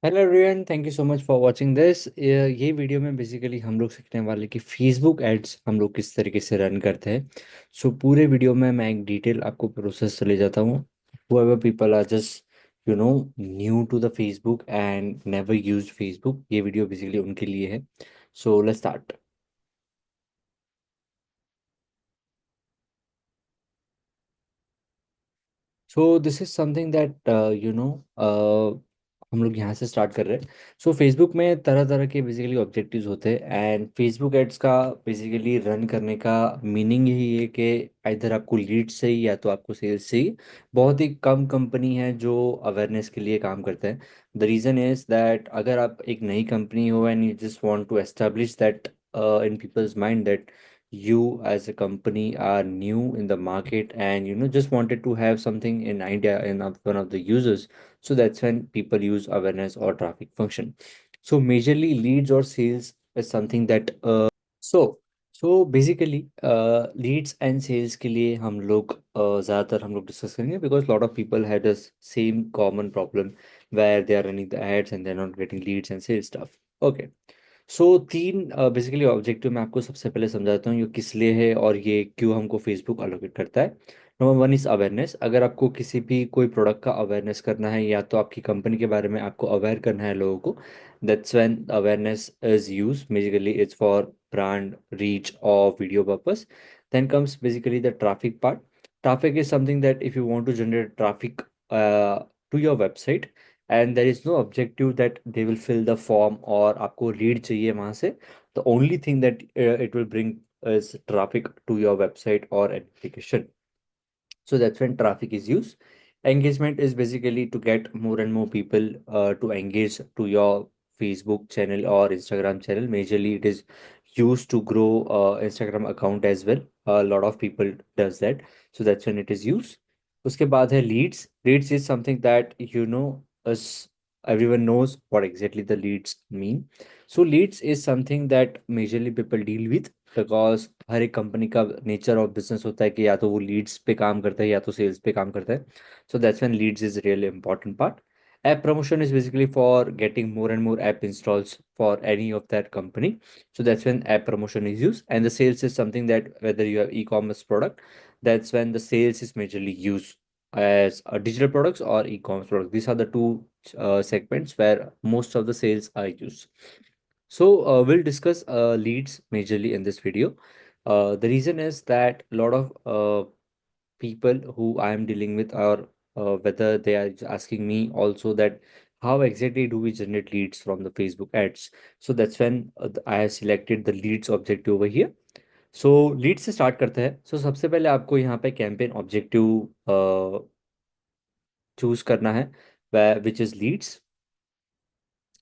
Hello everyone, thank you so much for watching this. ये video में basically हम लोग सीखने वाले कि फेसबुक एड्स हम लोग किस तरीके से रन करते हैं। सो पूरे वीडियो में मैं एक डिटेल आपको प्रोसेस से ले जाता हूँ। whoever people are just new to the Facebook and never used Facebook, ये वीडियो बेसिकली उनके लिए है। So let's start. So this is something that हम लोग यहाँ से स्टार्ट कर रहे हैं। सो फेसबुक में तरह तरह के बेसिकली ऑब्जेक्टिव्स होते हैं एंड फेसबुक एड्स का बेसिकली रन करने का मीनिंग यही है कि इधर आपको लीड्स चाहिए या तो आपको सेल्स चाहिए। बहुत ही कम कंपनी है जो अवेयरनेस के लिए काम करते हैं। द रीज़न इज दैट अगर आप एक नई कंपनी हो and you just want to establish that in people's mind that you as a company are new in the market and just wanted to have something in idea in one of the users. So that's when people use awareness or traffic function. So majorly leads or sales is something that so so basically leads and sales के लिए हम लोग ज़्यादातर हम लोग discuss करेंगे because lot of people had a same common problem where they are running the ads and they are not getting leads and sales stuff. Okay. So तीन basically objective मैं आपको सबसे पहले समझाता हूँ ये किस लिए है और ये क्यों हमको फेसबुक अलोकेट करता है। Number one is awareness. अगर आपको किसी भी कोई प्रोडक्ट का अवेयरनेस करना है या तो आपकी कंपनी के बारे में आपको अवेयर करना है लोगों को, that's when awareness is used. Basically it's for brand reach or video purpose. Then comes basically the traffic part. Traffic is something that if you want to generate traffic to your website and there is no objective that they will fill the form और आपको lead चाहिए वहां से, the only thing that it will bring is traffic to your website or application. So that's when traffic is used. Engagement is basically to get more and more people to engage to your Facebook channel or Instagram channel. Majorly it is used to grow Instagram account as well. A lot of people does that. So that's when it is used. उसके बाद है leads. Leads is something that us everyone knows what exactly the leads mean. So leads is something that majorly people deal with because हर एक company का nature of business होता है कि या तो वो लीड्स पे काम करता है या तो सेल्स पे काम करता है। So that's when leads is really important part. App promotion is basically for getting more and more app installs for any of that company. So that's when app promotion is use and the sales is something that whether you have e commerce product, that's when the sales is majorly use as digital products or e-commerce products. These are the two segments where most of the sales are used. So we'll discuss leads majorly in this video. The reason is that a lot of people who I am dealing with are whether they are asking me also that how exactly do we generate leads from the Facebook ads. So that's when I have selected the leads objective over here. So leads से start करते हैं। So सबसे पहले आपको यहाँ पे campaign objective choose करना है which is leads.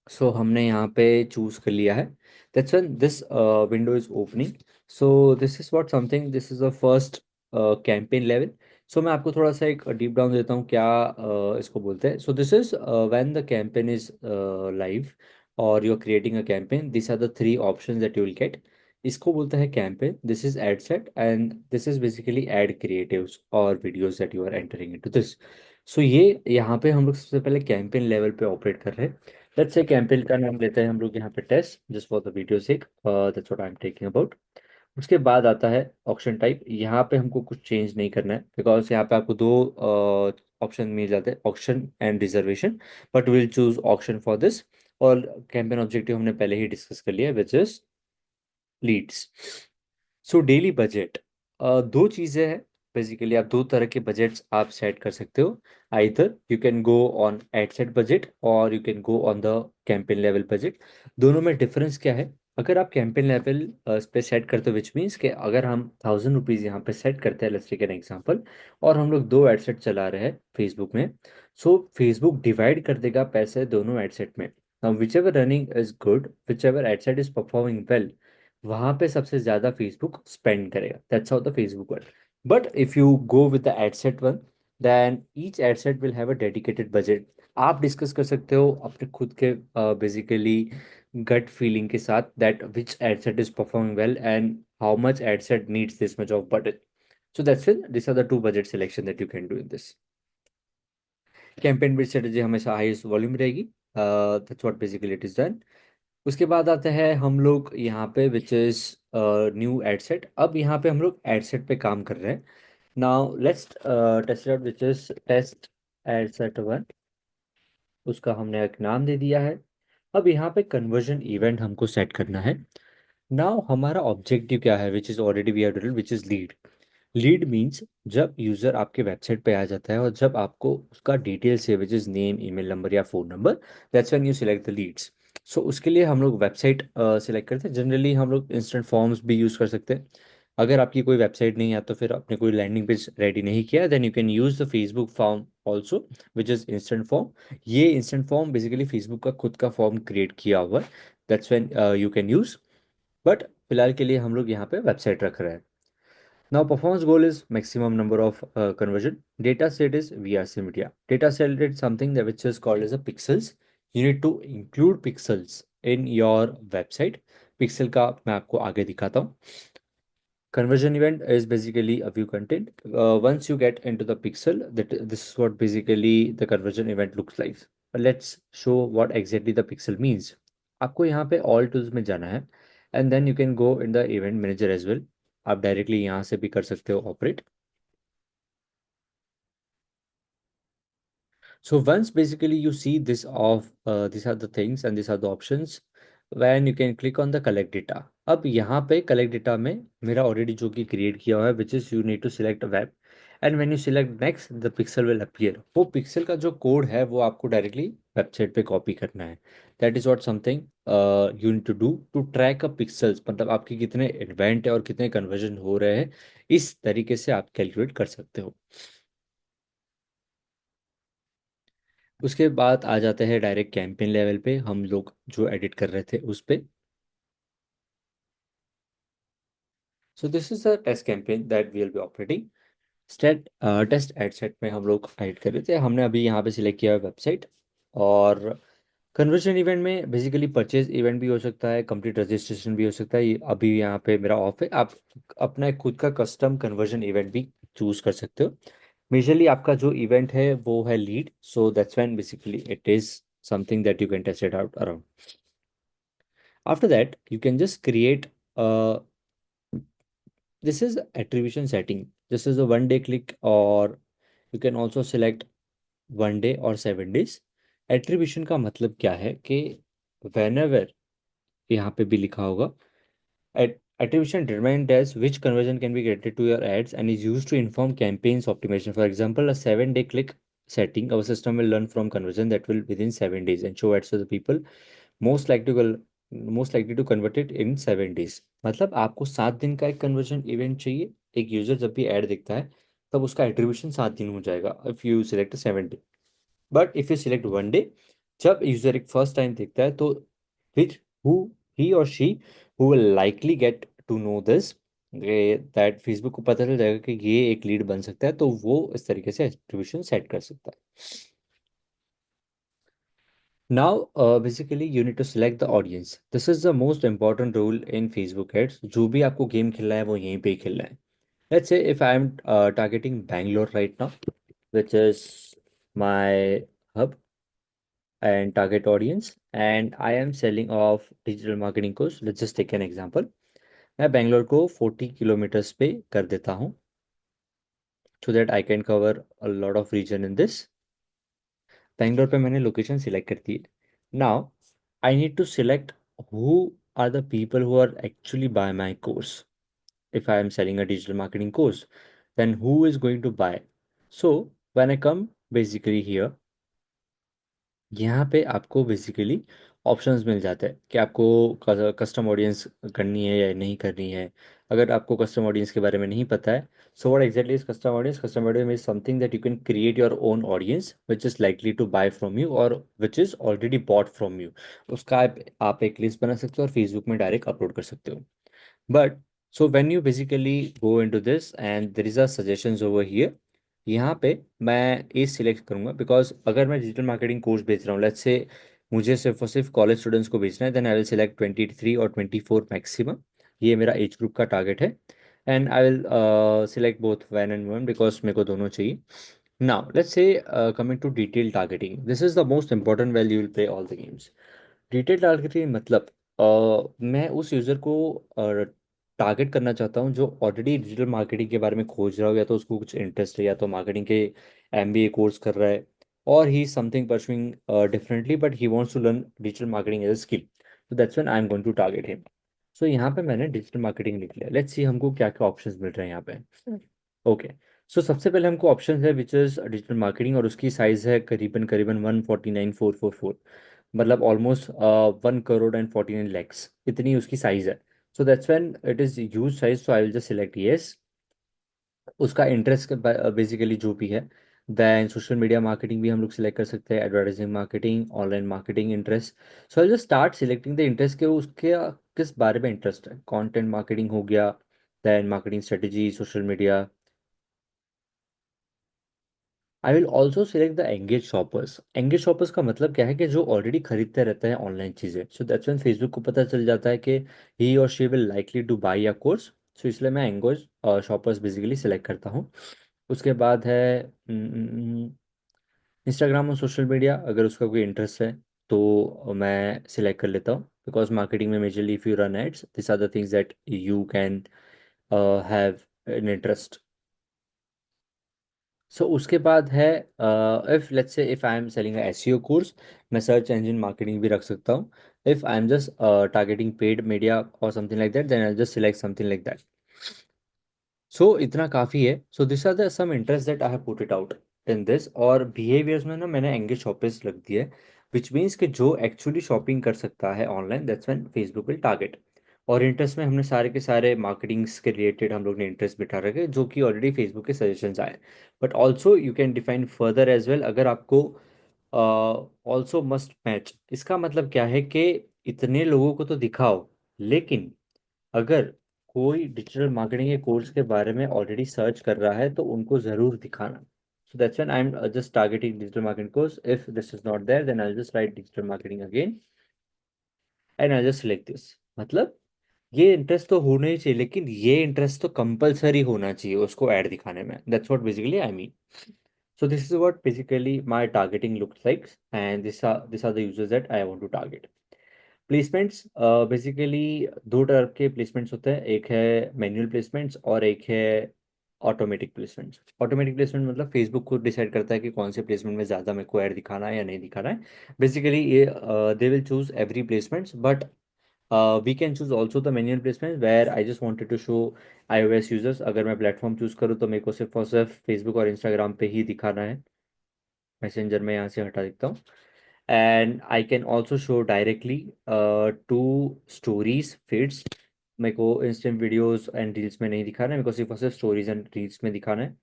सो हमने यहाँ पे चूज कर लिया है। That's when this window is opening. So this is what something, this is the first campaign level. So मैं आपको थोड़ा सा एक डीप डाउन देता हूँ क्या इसको बोलते हैं। So this is when the campaign is live और you are creating a campaign, this are the three options that you will get. इसको बोलते हैं campaign, this is ad set and this is basically ad creatives और videos that you are entering into this. So ये यहाँ पे हम लोग सबसे पहले कैंपेन लेवल पे ऑपरेट कर रहे हैं। लेट्स से कैंपेन का नाम लेते हैं हम लोग यहाँ पे test just for the video sake, that's what I am talking about. उसके बाद आता है ऑप्शन टाइप। यहाँ पे हमको कुछ चेंज नहीं करना है बिकॉज यहाँ पे आपको दो ऑप्शन मिल जाते हैं, option and reservation, but will choose option for this. और कैंपेन ऑब्जेक्टिव हमने पहले ही डिस्कस कर लिया which is Leeds. So daily budget, दो चीज़ें हैं बेसिकली, आप दो तरह के बजट्स आप सेट कर सकते हो। Either you can go on ad set budget और you can go on the campaign level budget. दोनों में डिफरेंस क्या है? अगर आप कैंपेन लेवल पे सेट करते हो विच मीन्स कि अगर हम 1000 रुपीज़ यहाँ पे सेट करते हैं, लेट्स टेक एन एग्जांपल, और हम लोग दो एड सेट चला रहे हैं फेसबुक में, सो फेसबुक डिवाइड कर देगा पैसे दोनों एड सेट में। Whichever running is good, whichever ad set is performing well, वहां पे सबसे ज्यादा फेसबुक स्पेंड करेगा। That's how the Facebook work. But if you go with the ad set one, then each ad set will have a dedicated budget. आप discuss कर सकते हो अपने खुद के बेसिकली गट फीलिंग के साथ that which ad set is performing well and how much ad set needs this much of budget. So that's it, this are the two budget selection that you can do in this. Campaign based strategy हमेशा highest volume रहेगी that's what basically it is done. उसके बाद आता है हम लोग यहाँ पे which is new ad set. अब यहाँ पे हम लोग एड सेट पे काम कर रहे हैं। Now let's test out which is test ad set one. उसका हमने एक नाम दे दिया है। अब यहाँ पे कन्वर्जन इवेंट हमको सेट करना है। नाउ हमारा ऑब्जेक्टिव क्या है, which is already we have done, which is lead. Lead means जब यूजर आपके वेबसाइट पे आ जाता है और जब आपको उसका डिटेल से which is name, email number या phone number, that's when you select the leads. So उसके लिए हम लोग वेबसाइट सिलेक्ट करते हैं। जनरली हम लोग इंस्टेंट फॉर्म्स भी यूज़ कर सकते हैं। अगर आपकी कोई वेबसाइट नहीं है तो फिर आपने कोई लैंडिंग पेज रेडी नहीं किया, then you can use the Facebook form also, which is instant form. ये इंस्टेंट फॉर्म बेसिकली फेसबुक का खुद का फॉर्म क्रिएट किया हुआ है, that's when you can use. But फिलहाल के लिए हम लोग यहाँ पे वेबसाइट रख रहे हैं। Now, performance goal is maximum number of conversion. Data set is VRC media. Data set is something that which is called as a pixels. You need to include pixels in your website. Pixel का मैं आपको आगे दिखाता हूँ। Conversion event is basically a view content. Once you get into the pixel, that this is what basically the conversion event looks like. But let's show what exactly the pixel means. आपको यहाँ पे all tools में जाना है and then you can go in the event manager as well. आप directly यहाँ से भी कर सकते हो operate. So once basically you see this of these are the things and these are the options when you can click on the collect data। अब यहाँ पे collect data में मेरा already जो कि create किया हुआ है which is you need to select web and when you select next the pixel will appear। वो pixel का जो कोड है वो आपको directly वेबसाइट पे कॉपी करना है। That is what something you need to do to track a pixels, मतलब आपके कितने इवेंट है और कितने कन्वर्जन हो रहे हैं, इस तरीके से आप कैलकुलेट कर सकते हो। उसके बाद आ जाते हैं डायरेक्ट कैंपेन लेवल पे, हम लोग जो एडिट कर रहे थे उस पे। So this is the test campaign that we will be operating. State test ad set में हम लोग एडिट कर रहे थे। हमने अभी यहाँ पे सिलेक्ट किया है वेबसाइट। और कन्वर्जन इवेंट में बेसिकली परचेज इवेंट भी हो सकता है, कंप्लीट रजिस्ट्रेशन भी हो सकता है। अभी यहाँ पे मेरा ऑफ है, आप अपना एक खुद का कस्टम कन्वर्जन इवेंट भी चूज कर सकते हो। मेजरली आपका जो इवेंट है वो है lead, so that's when basically it is something that you can test it out around. After that, you can just create this is attribution setting. This is a 1 day click, or you can also select 1 day or 7 days। Attribution का मतलब क्या है कि whenever, यहाँ पे भी लिखा होगा, attribution determined as which conversion can be credited to your ads and is used to inform campaigns optimization. For example, a 7 day click setting, our system will learn from conversion that will within 7 days and show ads to the people most likely to most likely to convert it in 7 days। मतलब आपको 7 दिन का एक conversion event चाहिए। एक user जब भी add देखता है तब उसका एट्रीब्यूशन 7 दिन हो जाएगा if you select 7 day. But if you select 1 day, जब यूजर एक फर्स्ट टाइम देखता है तो फिर हु ही और she who will likely get to know this, that Facebook को पता चल जाएगा कि ये एक लीड बन सकता है, तो वो इस तरीके से एट्रीब्यूशन सेट कर सकता है। Now, basically, you need to select the audience. This is the most important rule in Facebook ads. जो भी आपको गेम खेलना है वो यहीं पे ही खेलना है। Let's say if I am targeting Bangalore right now, which is my hub and target audience, and I am selling off digital marketing course. Let's just take an example. मैं बैंगलोर को 40 किलोमीटर्स पे कर देता हूँ so that I can cover a lot of region in this। Bangalore पे मैंने location select कर दी है। Now I need to select who are the people who are actually buy my course. If I am selling a digital marketing course, then who is going to buy. So when I come basically here, यहाँ पे आपको basically options मिल जाते हैं कि आपको custom audience करनी है या नहीं करनी है। अगर आपको कस्टम ऑडियंस के बारे में नहीं पता है, so what exactly is custom audience? Custom audience is something that you can create your own audience which is likely to buy from you और which is already bought from you. उसका आप एक लिस्ट बना सकते हो और Facebook में direct upload कर सकते हो। But so when you basically go into this and there is a suggestions over here, यहाँ पे मैं ए सिलेक्ट करूंगा बिकॉज अगर मैं डिजिटल मार्केटिंग कोर्स बेच रहा हूँ, लेट्स से मुझे सिर्फ और सिर्फ कॉलेज स्टूडेंट्स को बेचना है, देन आई विल सिलेक्ट 23 और 24 मैक्सिमम। ये मेरा एज ग्रुप का टारगेट है। And I will select both men and women because मेरे को दोनों चाहिए। Now, let's say coming to detailed targeting. This is the most important while you will play all the games. Detail targeting मतलब मैं उस user को target करना चाहता हूँ जो ऑलरेडी डिजिटल मार्केटिंग के बारे में खोज रहा हो, या तो उसको कुछ इंटरेस्ट है, या तो मार्केटिंग के एमबीए कोर्स कर रहा है, और he something pursuing differently but he wants to learn digital marketing as a skill. तो that's when I am going to target him. So यहाँ पे मैंने डिजिटल मार्केटिंग लिख लिया। लेट्स सी हमको क्या क्या ऑप्शंस मिल रहे हैं यहाँ पे। ओके। सो सबसे पहले हमको ऑप्शन है विच इज़ डिजिटल मार्केटिंग, और उसकी साइज़ है करीबन करीबन 149,444, मतलब ऑलमोस्ट 1 करोड़ एंड 49 लैक्स, इतनी उसकी साइज़ है। So that's when it is huge size, so I will just select yes. उसका इंटरेस्ट बेसिकली जो भी है। देन सोशल मीडिया मार्केटिंग भी हम लोग सिलेक्ट कर सकते हैं, advertising marketing, online marketing interest. So I just start selecting the interest के उसके किस बारे में इंटरेस्ट है। कंटेंट मार्केटिंग हो गया, then marketing strategy, social media. I will also select the engage shoppers. Engage shoppers का मतलब क्या है कि जो ऑलरेडी खरीदते रहते हैं ऑनलाइन चीज़ें। सो दैट्स व्हेन फेसबुक को पता चल जाता है कि ही और she will likely two by या कोर्स। सो इसलिए मैं एंगेज शॉपर्स बेसिकली सिलेक्ट करता हूँ। उसके बाद है इंस्टाग्राम और सोशल मीडिया, अगर उसका कोई इंटरेस्ट है तो मैं सिलेक्ट कर लेता हूँ, बिकॉज मार्केटिंग में majorly if you run ads this are the things that you can have an interest. So उसके बाद है if let's say if I am selling SEO course, मैं सर्च इंजन मार्केटिंग भी रख सकता हूँ। If I am just targeting paid media और something like that, then I just select something like that. So इतना काफ़ी है। So this are the some interest that I have put it out in this. और behaviours में ना मैंने engage shoppers रख दिए, विच मीन्स कि जो एक्चुअली शॉपिंग कर सकता है online, that's when Facebook will target. और इंटरेस्ट में हमने सारे के सारे मार्केटिंग्स के रिलेटेड हम लोग ने इंटरेस्ट बिठा रखे जो कि ऑलरेडी फेसबुक के सजेशंस आए। But also you can define further as well, अगर आपको ऑल्सो मस्ट मैच। इसका मतलब क्या है कि इतने लोगों को तो दिखाओ, लेकिन अगर कोई डिजिटल मार्केटिंग के कोर्स के बारे में ऑलरेडी सर्च कर रहा है तो उनको ज़रूर दिखाना। So that's when I am just targeting digital marketing course. If this is not there, then I just write digital marketing again and I just select this. मतलब ये इंटरेस्ट तो होना ही चाहिए, लेकिन ये इंटरेस्ट तो कंपलसरी होना चाहिए उसको ऐड दिखाने में। That's what basically I mean. So this is what basically my targeting looks like, and these are the users that I want to target. Placements basically दो टाइप के प्लेसमेंट्स होते हैं, एक है मैनुअल प्लेसमेंट्स और एक है ऑटोमेटिक प्लेसमेंट्स। ऑटोमेटिक प्लेसमेंट मतलब फेसबुक खुद डिसाइड करता है कि कौन से प्लेसमेंट में ज़्यादा मेरे को ऐड दिखाना है या नहीं दिखाना है। बेसिकली ये they will choose every placements, but we can choose also the manual placement where I just wanted to show iOS users. अगर मैं प्लेटफॉर्म चूज करूँ तो मेरे को सिर्फ और सिर्फ फेसबुक और इंस्टाग्राम पे ही दिखाना है। मैसेंजर में यहाँ से हटा देता हूँ। And I can also show directly to stories feeds. मेरे को इंस्टेंट वीडियोस एंड रील्स में नहीं दिखाना है, मेरे को सिर्फ और सिर्फ स्टोरीज एंड रील्स में दिखाना है।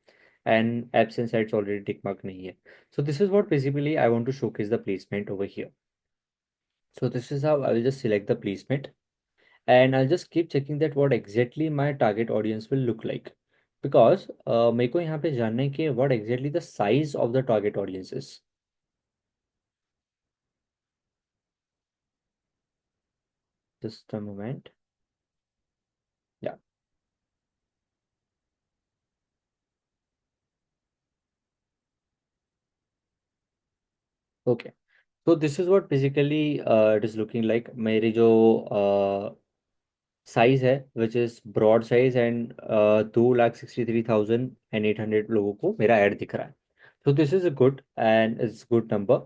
And apps and sites already tick mark नहीं है। So this is what basically I want to showcase the placement over here. So this is how I will just select the placement, and I'll just keep checking that what exactly my target audience will look like, because मेरे को यहाँ पे जानना है कि what exactly the size of the target audience is. Just a moment. Yeah. Okay. So this is what basically it is looking like. मेरी जो size है which is broad size, and 2,63,800 लोगों को मेरा ऐड दिख रहा है। So this is a good and it's good number.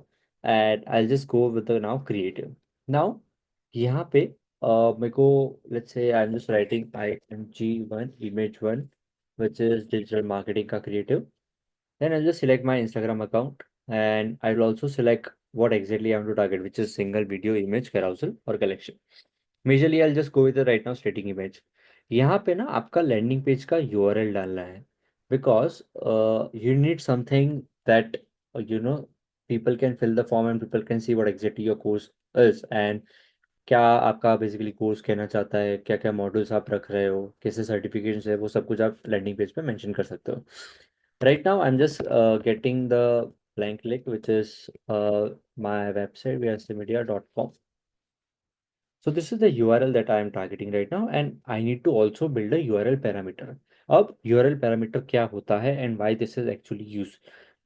And I just go with the now creative. Now यहाँ पे मेरे को let's say I am just writing IMG1 image 1 which is digital marketing का creative. Then I'll just select my Instagram account, and I will also select what exactly I want to target, which is single video, image, carousel or collection. Majorly I'll just go with the right now static image. यहाँ पे ना आपका landing page का URL डालना है, because you need something that you know people can fill the form and people can see what exactly your course is, and क्या आपका basically course कहना चाहता है, क्या क्या मॉड्यूल्स आप रख रहे हो, कैसे सर्टिफिकेशन है, वो सब कुछ आप लैंडिंग पेज पे मेंशन कर सकते हो। Right now I am just getting the blank link which is my website vsmedia.com. So this is the URL that I am targeting right now, and I need to also build a URL parameter. अब URL parameter क्या होता है and why this is actually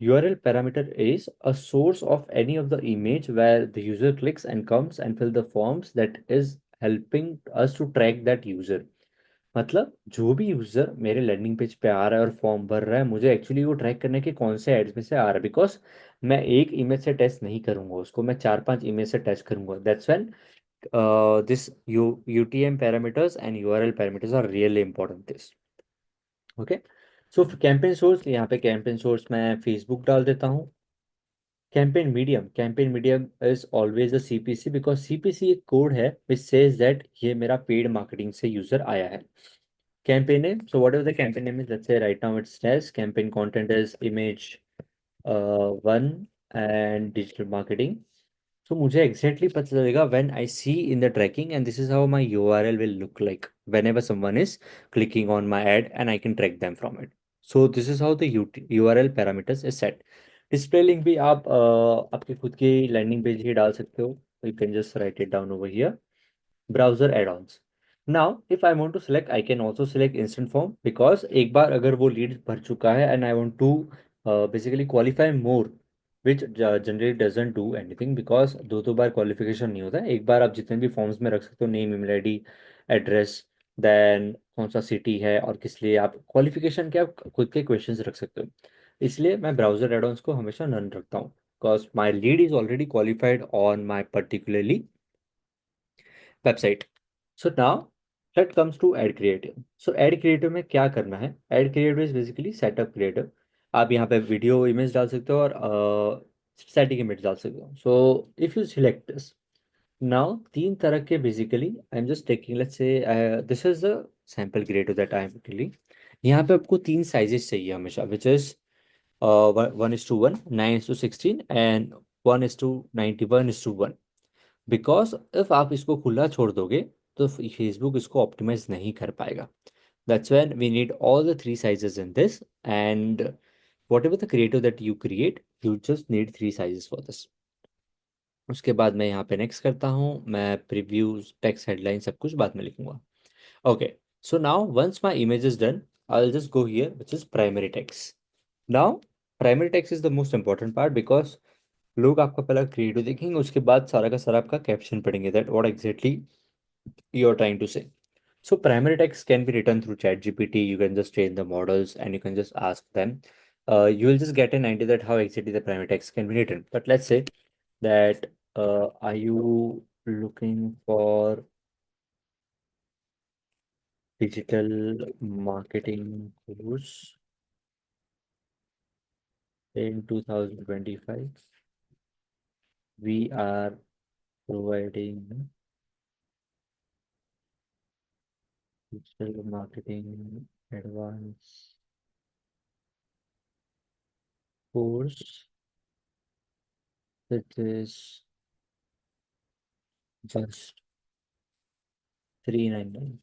URL parameter is a source of any of the image where the user clicks and comes and fill the forms that is helping us to track that user. मतलब जो भी user मेरे landing page पे आ रहा है और form भर रहा है, मुझे एक्चुअली वो ट्रैक करने के कौन से एड्स में से आ रहा है, बिकॉज मैं एक इमेज से टेस्ट नहीं करूंगा उसको, मैं चार पांच इमेज से टेस्ट करूंगा. That's when this UTM parameters and URL parameters are really important this. Okay. So campaign source, यहाँ पे कैंपेन सोर्स मैं फेसबुक डाल देता हूँ. Campaign medium is always a CPC, because CPC एक कोड है विच सेज दैट ये मेरा पेड मार्केटिंग से यूजर आया है. Campaign name. So whatever the campaign name is, let's say right now it says campaign content is image one and digital marketing. So मुझे exactly पता चलेगा when I see in the tracking, and this is how my URL will look like whenever someone is clicking on my ad, and I can track them from it. So this is how the URL parameters is set. Display link भी आप आपके खुद की landing page ही डाल सकते हो. You can just write it down over here. Browser add-ons. Now, if I want to select, I can also select instant form, because एक बार अगर वो लीड भर चुका है and I want to basically qualify more, which generally doesn't do anything, because दो दो बार qualification नहीं होता है. एक बार आप जितने भी फॉर्म्स में रख सकते हो, name, email ID, address, then कौन सा सिटी है और किस लिए, आप क्वालिफिकेशन के आप खुद के क्वेश्चंस रख सकते हो. इसलिए मैं ब्राउजर एड को हमेशा नन रखता हूँ, because my lead is already qualified on my particularly website. So now let comes to ad creative. So ad creative में क्या करना है? Ad creative is basically setup creative. आप यहाँ पे वीडियो इमेज डाल सकते हो और स्टैटिक इमेज डाल सकते हो. So if you select this, now तीन तरह के basically I am just taking, let's say this is the sample creative that I am dealing. यहाँ पे आपको तीन साइजेस चाहिए हमेशा, which is 1:1, 9:16 and 1:91:1. Because if आप इसको खुला छोड़ दोगे तो फेसबुक इसको ऑप्टिमाइज नहीं कर पाएगा. That's when we need all the three sizes in this, and whatever the creative that you create, you just need three sizes for this. उसके बाद मैं यहाँ पे नेक्स्ट करता हूँ. मैं प्रीव्यूज, टेक्स्ट, हेडलाइन सब कुछ बाद में लिखूंगा. Okay. So now once my image is done, I will just go here which is primary text. Now primary text is the most important part, because लोग आपका पहला क्रिएटिव देखेंगे, उसके बाद सारा का सारा आपका कैप्शन पढ़ेंगे, that what exactly you are trying to say. So primary text can be written through ChatGPT. You can just train the models and you can just ask them. You will just get an idea that how exactly the primary text can be written. But let's say that are you looking for digital marketing course in 2025? We are providing digital marketing advanced course that is just 399.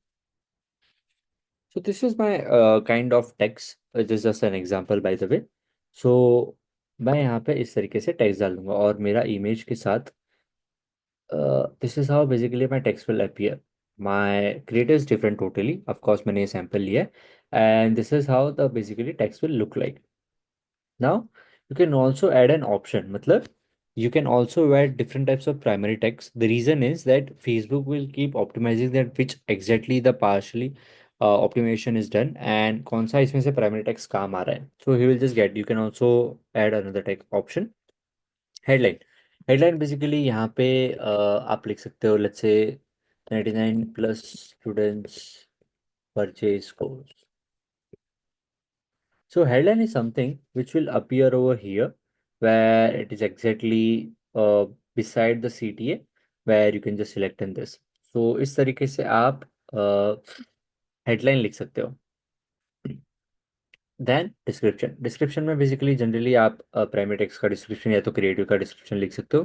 So this is my kind of text. It is just an example by the way. So मैं यहाँ पे इस तरीके से text डाल दूंगा और मेरा इमेज के साथ this is how basically my text will appear. My creative is different totally, of course मैंने ये सैम्पल लिया है, and this is how the basically text will look like. Now, you can also add an option. matlab, you can also add different types of primary text. The reason is that Facebook will keep optimizing that which exactly the partially optimization is done and कौन सा इसमें से primary text काम आ रहा है. So he will just get. You can also add another text option. Headline. Headline basically यहाँ पे आप लिख सकते हो, let's say 99 plus students purchase course. So headline is something which will appear over here where it is exactly beside the CTA where you can just select in this. So इस तरीके से आप हेडलाइन लिख सकते हो. Then description. Description में basically generally आप primary text का डिस्क्रिप्शन या तो क्रिएटिव का डिस्क्रिप्शन लिख सकते हो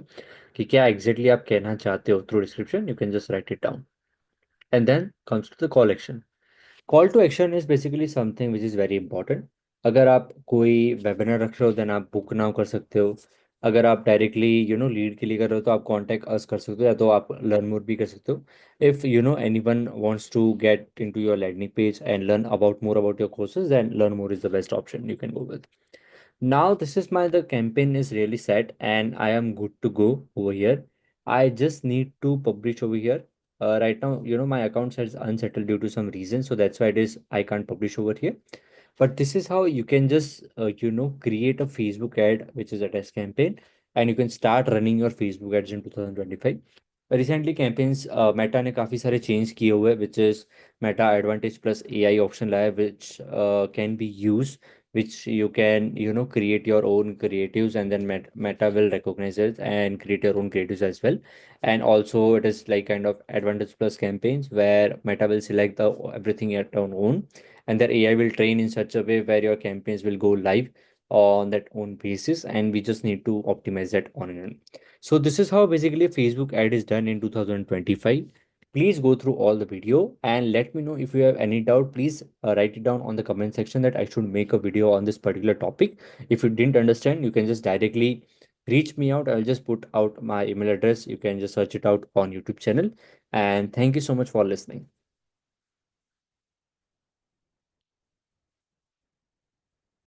कि क्या एग्जैक्टली आप कहना चाहते हो through description. You can just write it down. And then comes to the call action. Call to action is basically something which is very important. अगर आप कोई वेबिनार रख रहे हो देन आप बुक नाउ कर सकते हो. अगर आप डायरेक्टली लीड के लिए कर रहे हो तो आप कॉन्टैक्ट अस कर सकते हो, या तो आप लर्न मोर भी कर सकते हो. If anyone wants to get into your landing page and learn about more about your courses, then learn more is the best option you can go with. Now this is my the campaign is really set and I am good to go over here. I just need to publish over here. Right now, my account says unsettled due to some reason, so that's why it is I can't publish over here. But this is how you can just create a Facebook ad which is a test campaign, and you can start running your Facebook ads in 2025. Recently campaigns Meta ने काफी सारे change किए हुए हैं, which is Meta Advantage plus AI option लाया है, which can be used, which you can create your own creatives, and then Meta will recognize it and create your own creatives as well. And also it is like kind of Advantage plus campaigns where Meta will select the everything at our own, and their AI will train in such a way where your campaigns will go live on that own basis, and we just need to optimize that on and on. So this is how basically a Facebook ad is done in 2025. Please go through all the video and let me know if you have any doubt. Please write it down on the comment section that I should make a video on this particular topic. If you didn't understand, you can just directly reach me out. I'll just put out my email address. You can just search it out on YouTube channel. And thank you so much for listening.